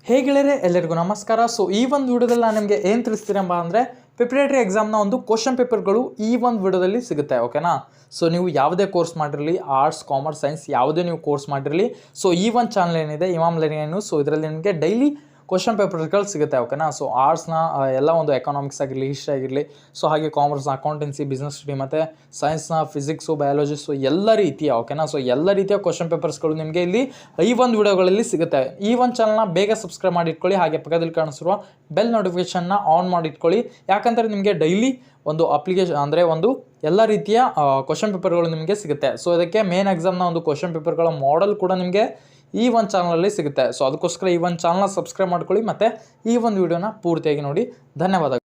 ಹೇಗೆಳರೆ ಎಲ್ಲರಿಗೂ ನಮಸ್ಕಾರ. ಸೊ ಈ ಒಂದು ವಿಡಿಯೋದಲ್ಲಿ ನಾನು ನಿಮಗೆ ಏನು ತಿಳಿಸ್ತೀರಪ್ಪ ಅಂದರೆ ಪ್ರಿಪರೇಟರಿ ಎಕ್ಸಾಮ್ನ ಒಂದು ಕ್ವಶನ್ ಪೇಪರ್ಗಳು ಈ ಒಂದು ವಿಡಿಯೋದಲ್ಲಿ ಸಿಗುತ್ತೆ. ಓಕೆನಾ. ಸೊ ನೀವು ಯಾವುದೇ ಕೋರ್ಸ್ ಮಾಡಿರಲಿ, ಆರ್ಟ್ಸ್, ಕಾಮರ್ಸ್, ಸೈನ್ಸ್ ಯಾವುದೇ ನೀವು ಕೋರ್ಸ್ ಮಾಡಿರಲಿ, ಸೊ ಈ ಒಂದು ಚಾನಲ್ ಏನಿದೆ ಇಮಾಮ್ ಲರ್ನಿಂಗ್ ನ್ಯೂಸ್, ಸೊ ಇದರಲ್ಲಿ ನಿಮಗೆ ಡೈಲಿ ಕ್ವಶನ್ ಪೇಪರ್ಗಳು ಸಿಗುತ್ತೆ. ಓಕೆನಾ. ಸೊ ಆರ್ಟ್ಸ್ನ ಎಲ್ಲ ಒಂದು ಎಕನಾಮಿಕ್ಸ್ ಆಗಿರಲಿ, ಹಿಸ್ಟ್ರಿ ಆಗಿರಲಿ, ಸೊ ಹಾಗೆ ಕಾಮರ್ಸ್ನ ಅಕೌಂಟೆನ್ಸಿ, ಬಿಸ್ನೆಸ್ ಸ್ಟಡಿ, ಮತ್ತು ಸೈನ್ಸ್ನ ಫಿಸಿಕ್ಸು, ಬಯಾಲಜಿ, ಸೊ ಎಲ್ಲ ರೀತಿಯ ಓಕೆನಾ. ಸೊ ಎಲ್ಲ ರೀತಿಯ ಕ್ವಶನ್ ಪೇಪರ್ಸ್ಗಳು ನಿಮಗೆ ಇಲ್ಲಿ ಈ ಒಂದು ವಿಡಿಯೋಗಳಲ್ಲಿ ಸಿಗುತ್ತೆ. ಈ ಒಂದು ಚಾನಲ್ನ ಬೇಗ ಸಬ್ಸ್ಕ್ರೈಬ್ ಮಾಡಿ ಇಟ್ಕೊಳ್ಳಿ, ಹಾಗೆ ಪಕ್ಕದಲ್ಲಿ ಕಾಣಿಸಿರುವ ಬೆಲ್ ನೋಟಿಫಿಕೇಷನ್ನ ಆನ್ ಮಾಡಿ ಇಟ್ಕೊಳ್ಳಿ. ಯಾಕಂದರೆ ನಿಮಗೆ ಡೈಲಿ ಒಂದು ಅಪ್ಲಿಕೇಶನ್ ಅಂದರೆ ಒಂದು ಎಲ್ಲ ರೀತಿಯ ಕ್ವಶನ್ ಪೇಪರ್ಗಳು ನಿಮಗೆ ಸಿಗುತ್ತೆ. ಸೊ ಇದಕ್ಕೆ ಮೇನ್ ಎಕ್ಸಾಮ್ನ ಒಂದು ಕ್ವಶನ್ ಪೇಪರ್ಗಳ ಮಾಡೆಲ್ ಕೂಡ ನಿಮಗೆ ಈ ಒಂದು ಚಾನಲಲ್ಲಿ ಸಿಗುತ್ತೆ. ಸೊ ಅದಕ್ಕೋಸ್ಕರ ಈ ಒಂದು ಚಾನಲ್ನ ಸಬ್ಸ್ಕ್ರೈಬ್ ಮಾಡ್ಕೊಳ್ಳಿ ಮತ್ತು ಈ ಒಂದು ವಿಡಿಯೋನ ಪೂರ್ತಿಯಾಗಿ ನೋಡಿ. ಧನ್ಯವಾದಗಳು.